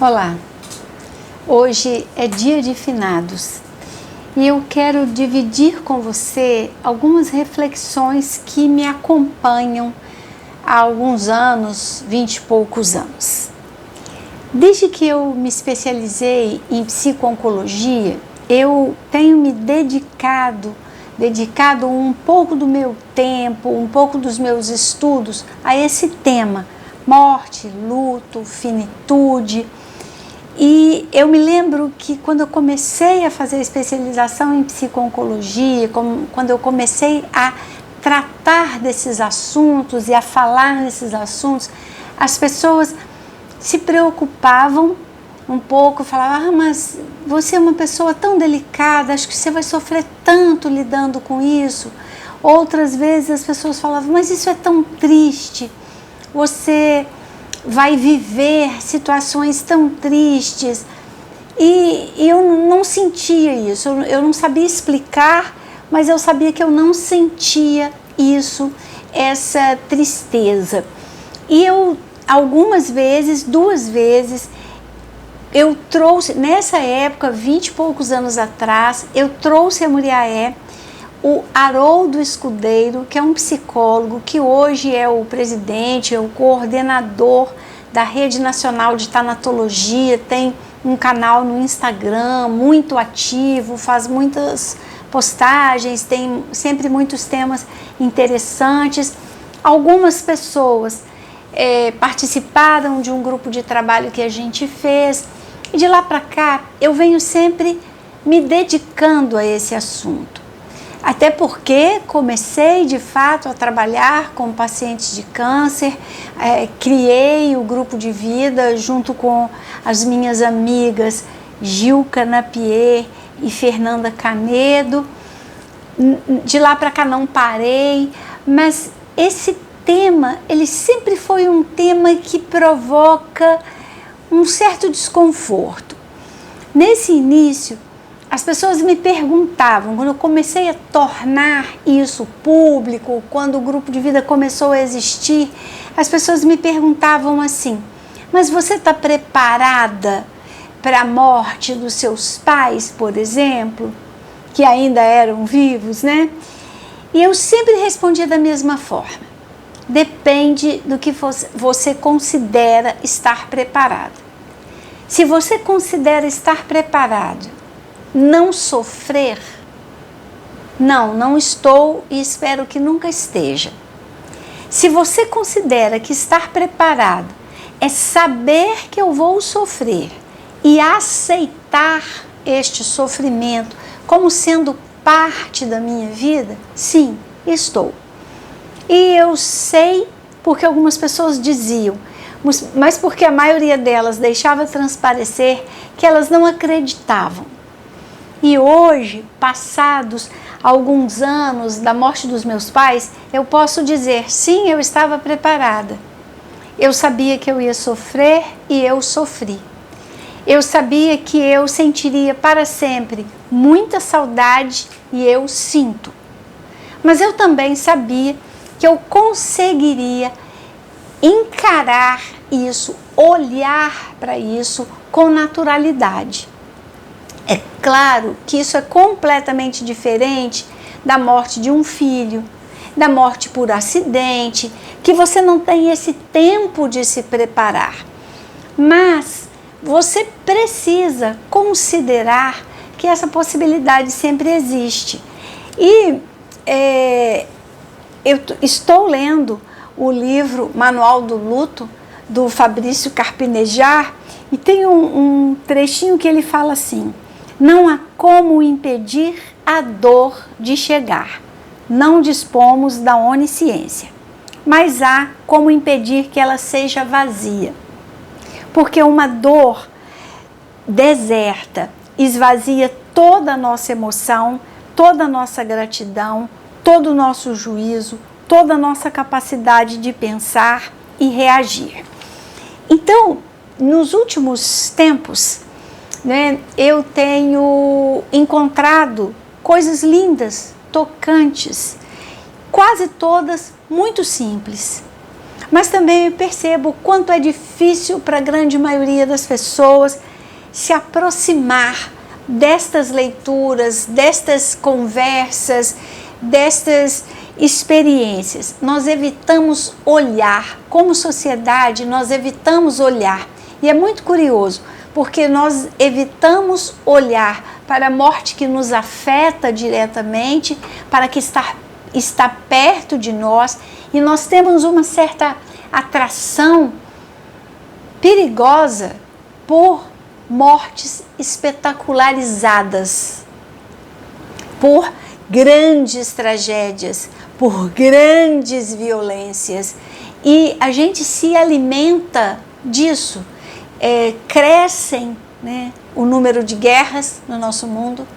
Olá, hoje é dia de finados e eu quero dividir com você algumas reflexões que me acompanham há alguns anos, 20 e poucos anos. Desde que eu me especializei em psico-oncologia, eu tenho me dedicado um pouco do meu tempo, um pouco dos meus estudos a esse tema: morte, luto, finitude. E eu me lembro que quando eu comecei a fazer a especialização em psico-oncologia, quando eu comecei a tratar desses assuntos e a falar nesses assuntos, as pessoas se preocupavam um pouco, falavam: mas você é uma pessoa tão delicada, acho que você vai sofrer tanto lidando com isso. Outras vezes as pessoas falavam: mas isso é tão triste, você vai viver situações tão tristes. E eu não sentia isso, eu não sabia explicar, mas eu sabia que eu não sentia isso, essa tristeza. E eu, algumas vezes, 2 vezes, eu trouxe, nessa época, 20 e poucos anos atrás, eu trouxe a Muriaé, o Haroldo Escudeiro, que é um psicólogo, que hoje é o presidente, é o coordenador da Rede Nacional de Tanatologia, tem um canal no Instagram muito ativo, faz muitas postagens, tem sempre muitos temas interessantes. Algumas pessoas participaram de um grupo de trabalho que a gente fez, e de lá para cá eu venho sempre me dedicando a esse assunto. Até porque comecei de fato a trabalhar com pacientes de câncer, criei o grupo de vida junto com as minhas amigas Gilca Napier e Fernanda Canedo. De lá para cá não parei, mas esse tema, ele sempre foi um tema que provoca um certo desconforto. Nesse início, as pessoas me perguntavam, quando eu comecei a tornar isso público, quando o grupo de vida começou a existir, as pessoas me perguntavam assim: mas você está preparada para a morte dos seus pais, por exemplo, que ainda eram vivos, né? E eu sempre respondia da mesma forma: depende do que você considera estar preparado. Se você considera estar preparado não sofrer, não estou e espero que nunca esteja. Se você considera que estar preparado é saber que eu vou sofrer e aceitar este sofrimento como sendo parte da minha vida, sim, estou. E eu sei porque algumas pessoas diziam, mas porque a maioria delas deixava transparecer que elas não acreditavam. E hoje, passados alguns anos da morte dos meus pais, eu posso dizer: sim, eu estava preparada. Eu sabia que eu ia sofrer e eu sofri. Eu sabia que eu sentiria para sempre muita saudade e eu sinto. Mas eu também sabia que eu conseguiria encarar isso, olhar para isso com naturalidade. É claro que isso é completamente diferente da morte de um filho, da morte por acidente, que você não tem esse tempo de se preparar. Mas você precisa considerar que essa possibilidade sempre existe. E eu estou lendo o livro Manual do Luto, do Fabrício Carpinejar, e tem um trechinho que ele fala assim: não há como impedir a dor de chegar. Não dispomos da onisciência, mas há como impedir que ela seja vazia. Porque uma dor deserta esvazia toda a nossa emoção, toda a nossa gratidão, todo o nosso juízo, toda a nossa capacidade de pensar e reagir. Então, nos últimos tempos, eu tenho encontrado coisas lindas, tocantes, quase todas muito simples. Mas também eu percebo o quanto é difícil para a grande maioria das pessoas se aproximar destas leituras, destas conversas, destas experiências. Nós evitamos olhar, como sociedade, nós evitamos olhar. E é muito curioso, porque nós evitamos olhar para a morte que nos afeta diretamente, para que está perto de nós, e nós temos uma certa atração perigosa por mortes espetacularizadas, por grandes tragédias, por grandes violências, e a gente se alimenta disso. Crescem, né, o número de guerras no nosso mundo,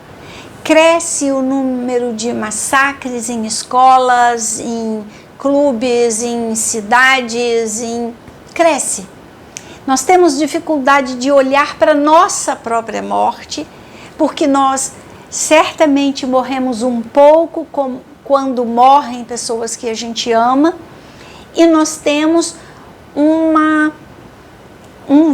cresce o número de massacres em escolas, em clubes, em cidades, cresce. Nós temos dificuldade de olhar para a nossa própria morte, porque nós certamente morremos um pouco quando morrem pessoas que a gente ama, e nós temos um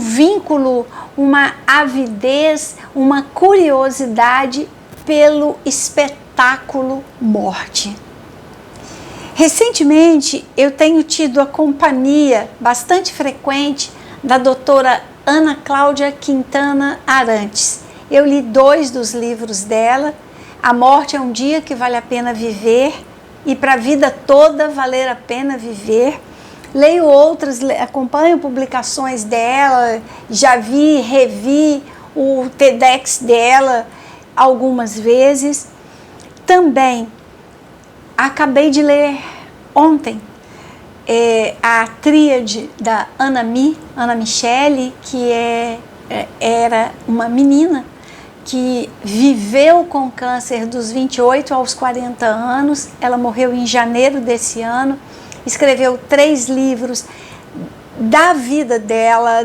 vínculo, uma avidez, uma curiosidade pelo espetáculo morte. Recentemente eu tenho tido a companhia bastante frequente da doutora Ana Cláudia Quintana Arantes. Eu li 2 dos livros dela, A Morte é um Dia que Vale a Pena Viver e Para a Vida Toda Valer a Pena Viver. Leio outras, acompanho publicações dela, já revi o TEDx dela algumas vezes. Também acabei de ler ontem a tríade da Ana Michele, que era uma menina que viveu com câncer dos 28 aos 40 anos. Ela morreu em janeiro desse ano. Escreveu 3 livros da vida dela,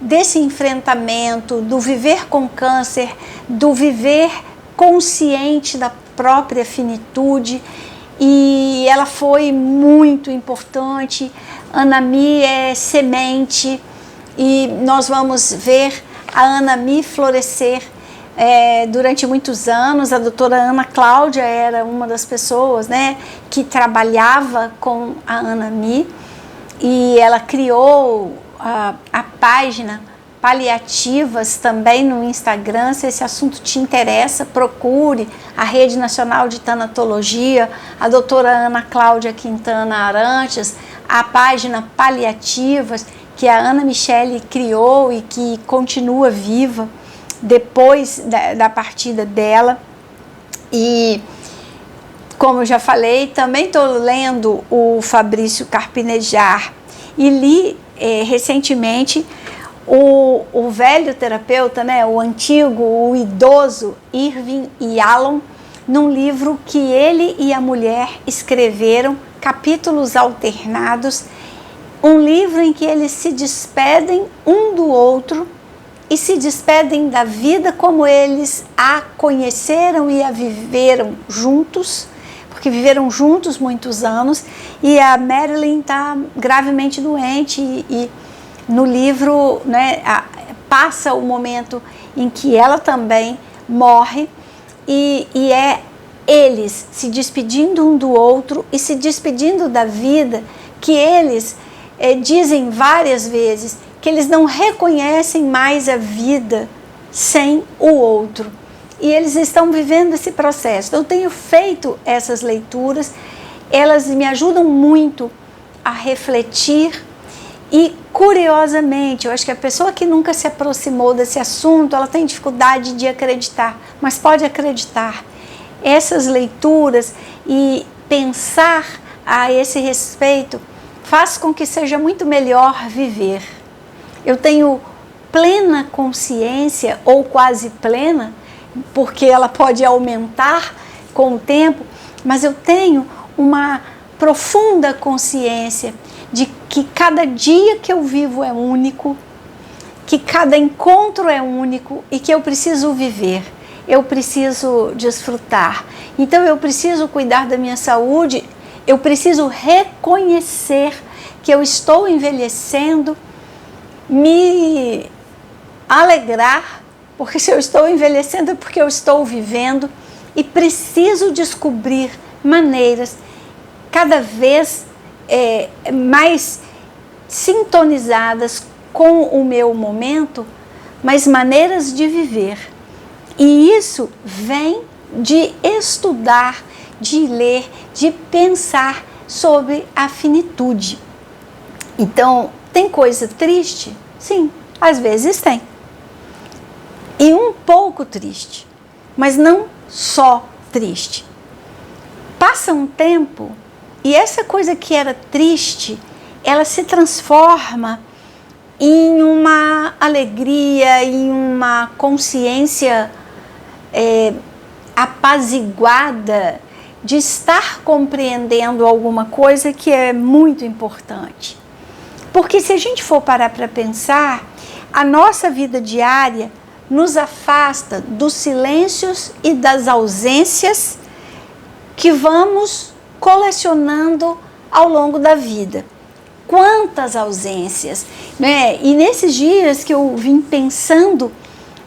desse enfrentamento, do viver com câncer, do viver consciente da própria finitude, e ela foi muito importante. Ana Mi é semente, e nós vamos ver a Ana Mi florescer durante muitos anos. A doutora Ana Cláudia era uma das pessoas, né, que trabalhava com a Ana Mi, e ela criou a página Paliativas também no Instagram. Se esse assunto te interessa, procure a Rede Nacional de Tanatologia, a doutora Ana Cláudia Quintana Arantes, a página Paliativas, que a Ana Michele criou e que continua viva depois da partida dela. E, como eu já falei, também estou lendo o Fabrício Carpinejar, e li recentemente o velho terapeuta, né, o antigo, o idoso Irving Yalom, num livro que ele e a mulher escreveram, Capítulos Alternados, um livro em que eles se despedem um do outro e se despedem da vida como eles a conheceram e a viveram juntos, porque viveram juntos muitos anos. E a Marilyn está gravemente doente, e no livro, né, passa o momento em que ela também morre, e é eles se despedindo um do outro e se despedindo da vida, que eles dizem várias vezes que eles não reconhecem mais a vida sem o outro. E eles estão vivendo esse processo. Então, eu tenho feito essas leituras, elas me ajudam muito a refletir. E, curiosamente, eu acho que a pessoa que nunca se aproximou desse assunto, ela tem dificuldade de acreditar, mas pode acreditar. Essas leituras e pensar a esse respeito faz com que seja muito melhor viver. Eu tenho plena consciência, ou quase plena, porque ela pode aumentar com o tempo, mas eu tenho uma profunda consciência de que cada dia que eu vivo é único, que cada encontro é único e que eu preciso viver, eu preciso desfrutar. Então eu preciso cuidar da minha saúde, eu preciso reconhecer que eu estou envelhecendo, me alegrar, porque se eu estou envelhecendo é porque eu estou vivendo e preciso descobrir maneiras cada vez mais sintonizadas com o meu momento, mas maneiras de viver. E isso vem de estudar, de ler, de pensar sobre a finitude. Então, tem coisa triste? Sim, às vezes tem. E um pouco triste, mas não só triste. Passa um tempo e essa coisa que era triste, ela se transforma em uma alegria, em uma consciência apaziguada de estar compreendendo alguma coisa que é muito importante. Porque se a gente for parar para pensar, a nossa vida diária nos afasta dos silêncios e das ausências que vamos colecionando ao longo da vida. Quantas ausências, né? E nesses dias que eu vim pensando,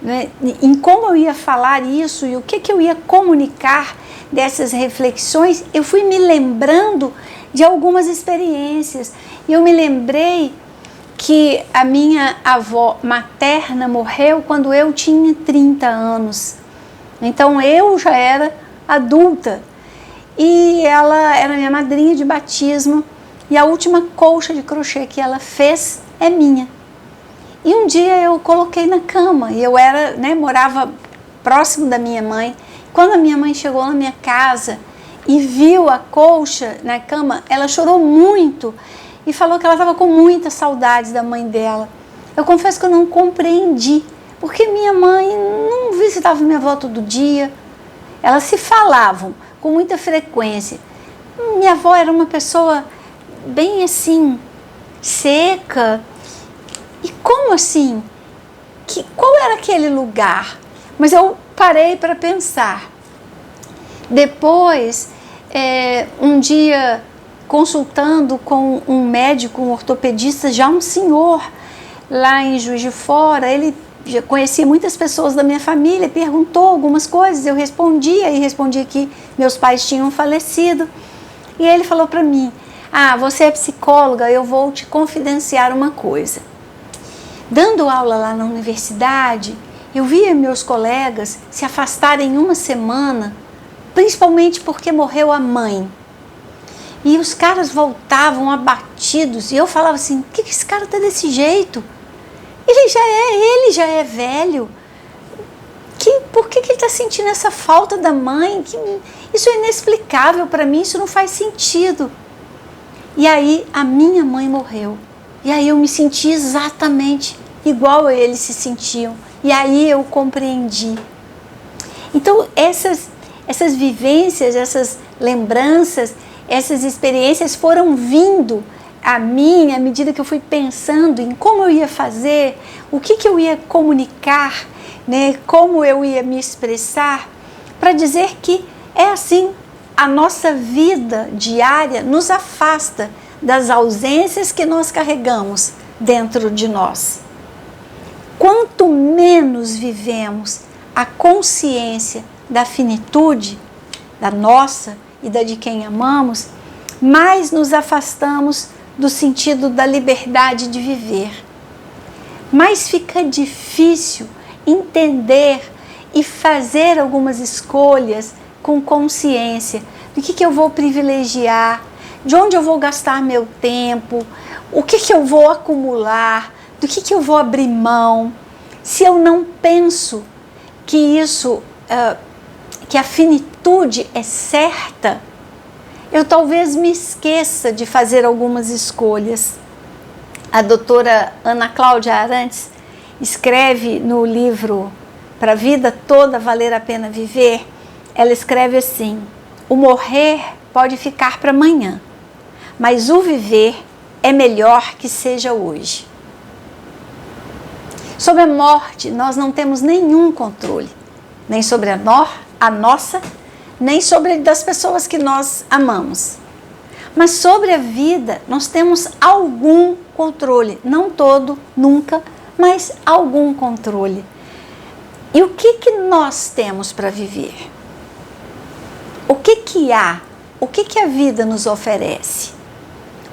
né, em como eu ia falar isso e o que eu ia comunicar dessas reflexões, eu fui me lembrando de algumas experiências. E eu me lembrei que a minha avó materna morreu quando eu tinha 30 anos. Então eu já era adulta. E ela era minha madrinha de batismo. E a última colcha de crochê que ela fez é minha. E um dia eu coloquei na cama. E eu morava próximo da minha mãe. Quando a minha mãe chegou na minha casa e viu a colcha na cama, ela chorou muito e falou que ela estava com muitas saudades da mãe dela. Eu confesso que eu não compreendi, porque minha mãe não visitava minha avó todo dia. Elas se falavam com muita frequência. Minha avó era uma pessoa bem assim, seca. E como assim? Qual era aquele lugar? Mas eu parei para pensar. Depois, um dia, consultando com um médico, um ortopedista, já um senhor, lá em Juiz de Fora, ele já conhecia muitas pessoas da minha família, perguntou algumas coisas, eu respondia que meus pais tinham falecido. E ele falou para mim, você é psicóloga, eu vou te confidenciar uma coisa. Dando aula lá na universidade, eu via meus colegas se afastarem uma semana, principalmente porque morreu a mãe. E os caras voltavam abatidos, e eu falava assim, por que esse cara tá desse jeito? Ele já é velho. Por que ele está sentindo essa falta da mãe? Isso é inexplicável para mim, isso não faz sentido. E aí a minha mãe morreu. E aí eu me senti exatamente igual a eles se sentiam. E aí eu compreendi. Então essas vivências, essas lembranças, essas experiências foram vindo a mim à medida que eu fui pensando em como eu ia fazer, o que eu ia comunicar, né, como eu ia me expressar, para dizer que é assim, a nossa vida diária nos afasta das ausências que nós carregamos dentro de nós. Quanto menos vivemos a consciência da finitude, da nossa e da de quem amamos, mais nos afastamos do sentido da liberdade de viver. Mais fica difícil entender e fazer algumas escolhas com consciência do que eu vou privilegiar, de onde eu vou gastar meu tempo, o que eu vou acumular, do que eu vou abrir mão. Se eu não penso que isso, que a finitude é certa, eu talvez me esqueça de fazer algumas escolhas. A doutora Ana Cláudia Arantes escreve no livro Para a Vida Toda Valer a Pena Viver, ela escreve assim: o morrer pode ficar para amanhã, mas o viver é melhor que seja hoje. Sobre a morte, nós não temos nenhum controle, nem sobre a nossa, nem sobre das pessoas que nós amamos. Mas sobre a vida nós temos algum controle, não todo, nunca, mas algum controle. E o que nós temos para viver? O que há? O que a vida nos oferece?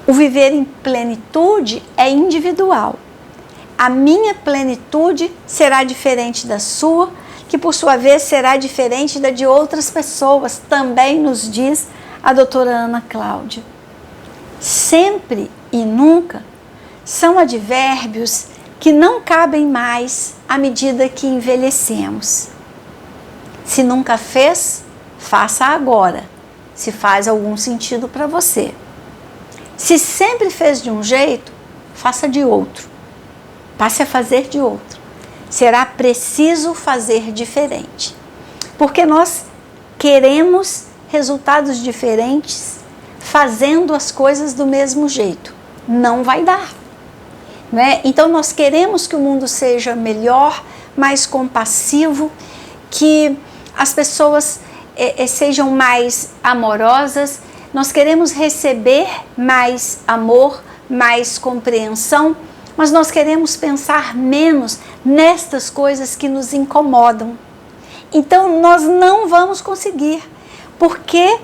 O viver em plenitude é individual. A minha plenitude será diferente da sua, que por sua vez será diferente da de outras pessoas, também nos diz a doutora Ana Cláudia. Sempre e nunca são advérbios que não cabem mais à medida que envelhecemos. Se nunca fez, faça agora, se faz algum sentido para você. Se sempre fez de um jeito, faça de outro. Passe a fazer de outro. Será preciso fazer diferente. Porque nós queremos resultados diferentes fazendo as coisas do mesmo jeito. Não vai dar. Né? Então nós queremos que o mundo seja melhor, mais compassivo, que as pessoas sejam mais amorosas. Nós queremos receber mais amor, mais compreensão, mas nós queremos pensar menos nestas coisas que nos incomodam. Então nós não vamos conseguir, porque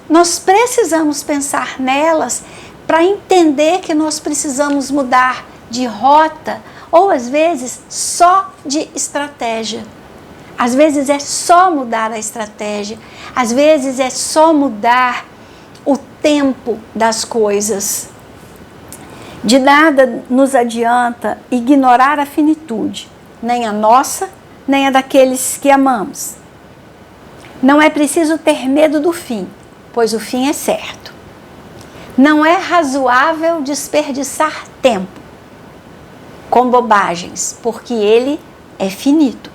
nós precisamos pensar nelas para entender que nós precisamos mudar de rota, ou às vezes só de estratégia. Às vezes é só mudar a estratégia, às vezes é só mudar o tempo das coisas. De nada nos adianta ignorar a finitude, nem a nossa, nem a daqueles que amamos. Não é preciso ter medo do fim, pois o fim é certo. Não é razoável desperdiçar tempo com bobagens, porque ele é finito.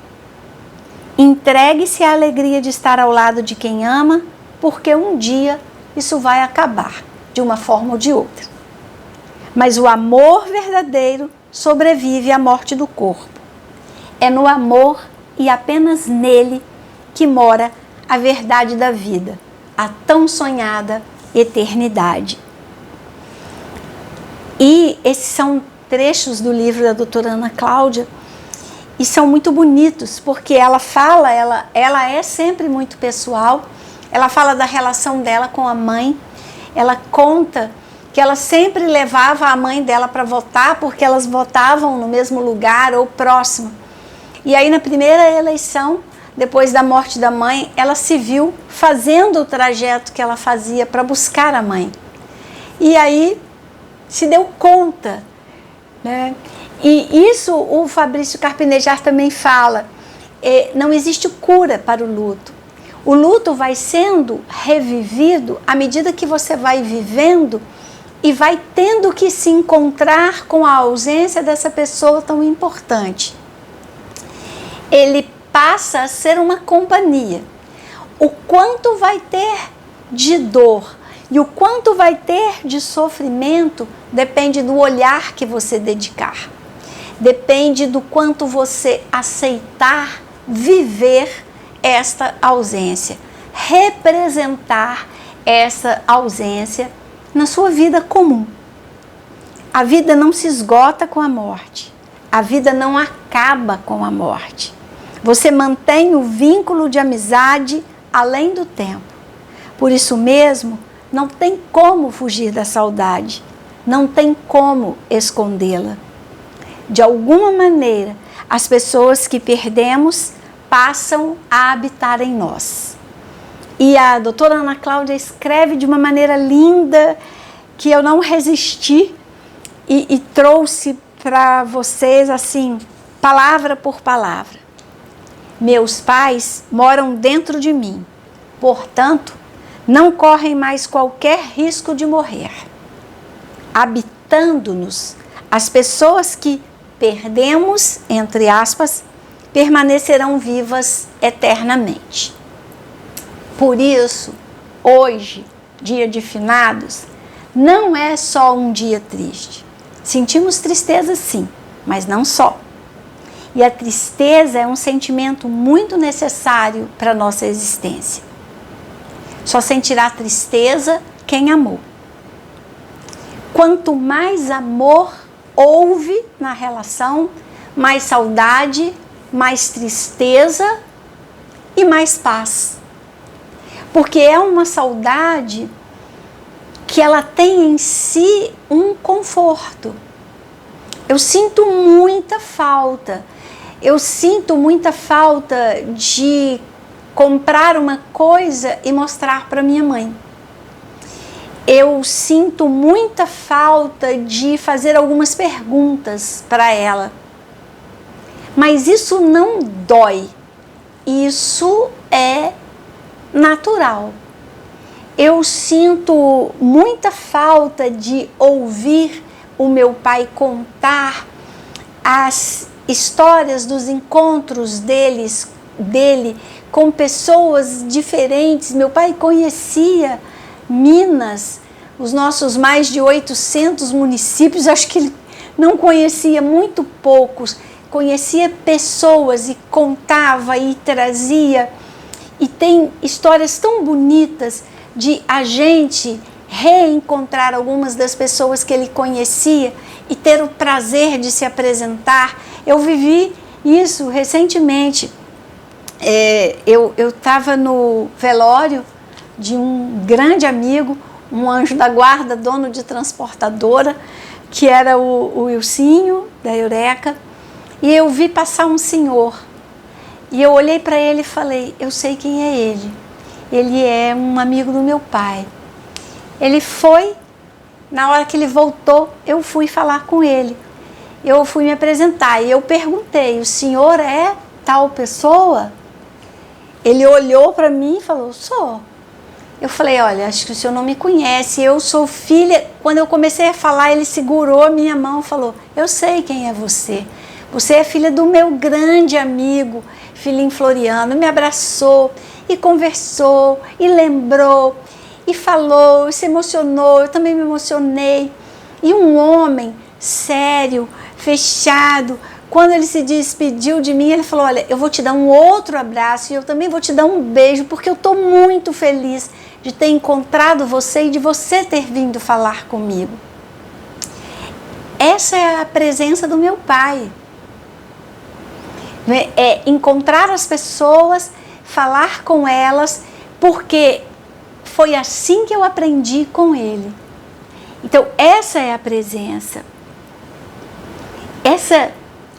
Entregue-se à alegria de estar ao lado de quem ama, porque um dia isso vai acabar, de uma forma ou de outra. Mas o amor verdadeiro sobrevive à morte do corpo. É no amor e apenas nele que mora a verdade da vida, a tão sonhada eternidade. E esses são trechos do livro da doutora Ana Cláudia, e são muito bonitos, porque ela fala, ela é sempre muito pessoal, ela fala da relação dela com a mãe, ela conta que ela sempre levava a mãe dela para votar, porque elas votavam no mesmo lugar ou próximo. E aí na primeira eleição, depois da morte da mãe, ela se viu fazendo o trajeto que ela fazia para buscar a mãe. E aí se deu conta, né? E isso o Fabrício Carpinejar também fala, não existe cura para o luto. O luto vai sendo revivido à medida que você vai vivendo e vai tendo que se encontrar com a ausência dessa pessoa tão importante. Ele passa a ser uma companhia. O quanto vai ter de dor e o quanto vai ter de sofrimento depende do olhar que você dedicar. Depende do quanto você aceitar viver esta ausência, representar essa ausência na sua vida comum. A vida não se esgota com a morte, a vida não acaba com a morte. Você mantém o vínculo de amizade além do tempo. Por isso mesmo, não tem como fugir da saudade, não tem como escondê-la. De alguma maneira, as pessoas que perdemos passam a habitar em nós. E a doutora Ana Cláudia escreve de uma maneira linda que eu não resisti e trouxe para vocês assim, palavra por palavra. Meus pais moram dentro de mim, portanto, não correm mais qualquer risco de morrer. Habitando-nos, as pessoas que perdemos, entre aspas, permanecerão vivas eternamente. Por isso, hoje, dia de finados, não é só um dia triste. Sentimos tristeza sim, mas não só. E a tristeza é um sentimento muito necessário para a nossa existência. Só sentirá tristeza quem amou. quanto mais amor houve na relação, mais saudade, mais tristeza e mais paz. Porque é uma saudade que ela tem em si um conforto. Eu sinto muita falta. Eu sinto muita falta de comprar uma coisa e mostrar para minha mãe. Eu sinto muita falta de fazer algumas perguntas para ela. Mas isso não dói. Isso é natural. Eu sinto muita falta de ouvir o meu pai contar as histórias dos encontros dele com pessoas diferentes. Meu pai conhecia Minas, os nossos mais de 800 municípios, acho que ele não conhecia muito poucos, conhecia pessoas e contava e trazia. E tem histórias tão bonitas de a gente reencontrar algumas das pessoas que ele conhecia e ter o prazer de se apresentar. Eu vivi isso recentemente. Eu estava no velório de um grande amigo, um anjo da guarda, dono de transportadora, que era o Wilsinho, da Eureka, e eu vi passar um senhor. E eu olhei para ele e falei, eu sei quem é ele. Ele é um amigo do meu pai. Ele foi, na hora que ele voltou, eu fui falar com ele. Eu fui me apresentar e eu perguntei, o senhor é tal pessoa? Ele olhou para mim e falou, sou. Eu falei, olha, acho que o senhor não me conhece, eu sou filha. Quando eu comecei a falar, ele segurou a minha mão e falou, eu sei quem é você. Você é filha do meu grande amigo, Filim Floriano. Me abraçou e conversou e lembrou e falou, e se emocionou, eu também me emocionei. E um homem sério, fechado, quando ele se despediu de mim, ele falou, olha, eu vou te dar um outro abraço e eu também vou te dar um beijo, porque eu estou muito feliz de ter encontrado você e de você ter vindo falar comigo. Essa é a presença do meu pai. É encontrar as pessoas, falar com elas, porque foi assim que eu aprendi com ele. Então, essa é a presença. Essa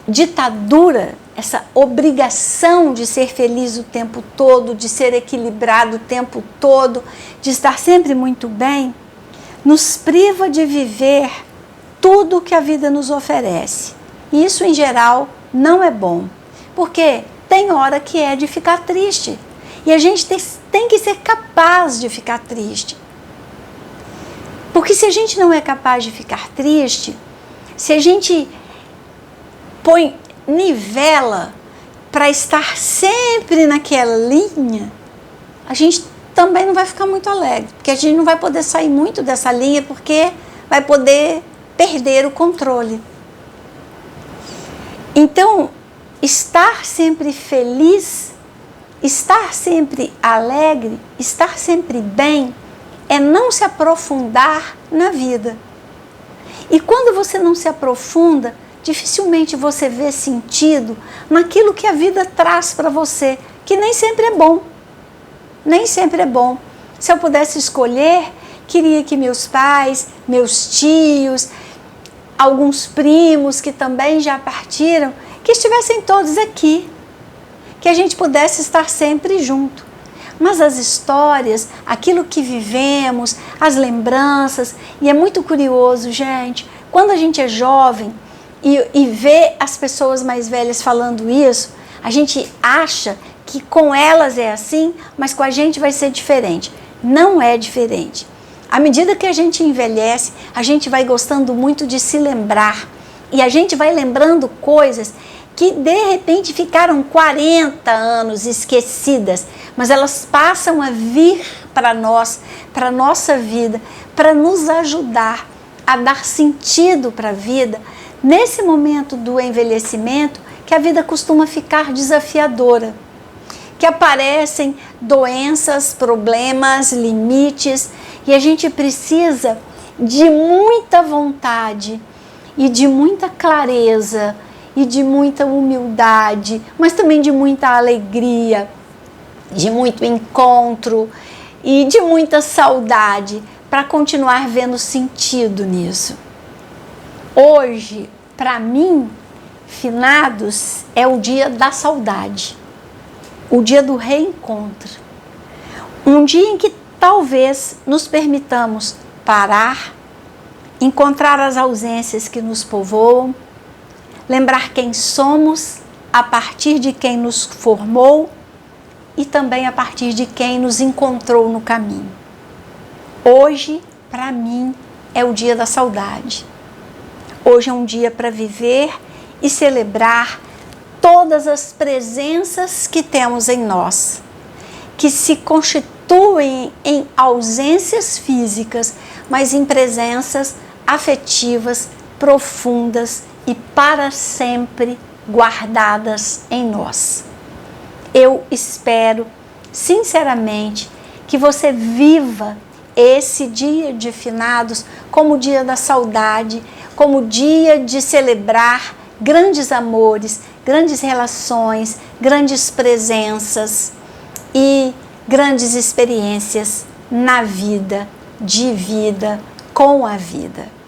ditadura, essa obrigação de ser feliz o tempo todo, de ser equilibrado o tempo todo, de estar sempre muito bem, nos priva de viver tudo que a vida nos oferece. E isso, em geral, não é bom, porque tem hora que é de ficar triste. E a gente tem que ser capaz de ficar triste. Porque se a gente não é capaz de ficar triste, se a gente nivela para estar sempre naquela linha, a gente também não vai ficar muito alegre, porque a gente não vai poder sair muito dessa linha, porque vai poder perder o controle. Então, estar sempre feliz, estar sempre alegre, estar sempre bem, é não se aprofundar na vida. E quando você não se aprofunda, dificilmente você vê sentido naquilo que a vida traz para você, que nem sempre é bom. Nem sempre é bom. Se eu pudesse escolher, queria que meus pais, meus tios, alguns primos que também já partiram, que estivessem todos aqui, que a gente pudesse estar sempre junto. Mas as histórias, aquilo que vivemos, as lembranças, e é muito curioso, gente, quando a gente é jovem e vê as pessoas mais velhas falando isso, a gente acha que com elas é assim, mas com a gente vai ser diferente. Não é diferente. À medida que a gente envelhece, a gente vai gostando muito de se lembrar. E a gente vai lembrando coisas que de repente ficaram 40 anos esquecidas, mas elas passam a vir para nós, para a nossa vida, para nos ajudar a dar sentido para a vida, nesse momento do envelhecimento, que a vida costuma ficar desafiadora, que aparecem doenças, problemas, limites, e a gente precisa de muita vontade e de muita clareza e de muita humildade, mas também de muita alegria, de muito encontro e de muita saudade, para continuar vendo sentido nisso. Hoje, para mim, finados é o dia da saudade, o dia do reencontro, um dia em que talvez nos permitamos parar, encontrar as ausências que nos povoam, lembrar quem somos a partir de quem nos formou e também a partir de quem nos encontrou no caminho. Hoje, para mim, é o dia da saudade. Hoje é um dia para viver e celebrar todas as presenças que temos em nós, que se constituem em ausências físicas, mas em presenças afetivas, profundas e para sempre guardadas em nós. Eu espero, sinceramente, que você viva esse dia de finados como o dia da saudade, como o dia de celebrar grandes amores, grandes relações, grandes presenças e grandes experiências na vida, de vida, com a vida.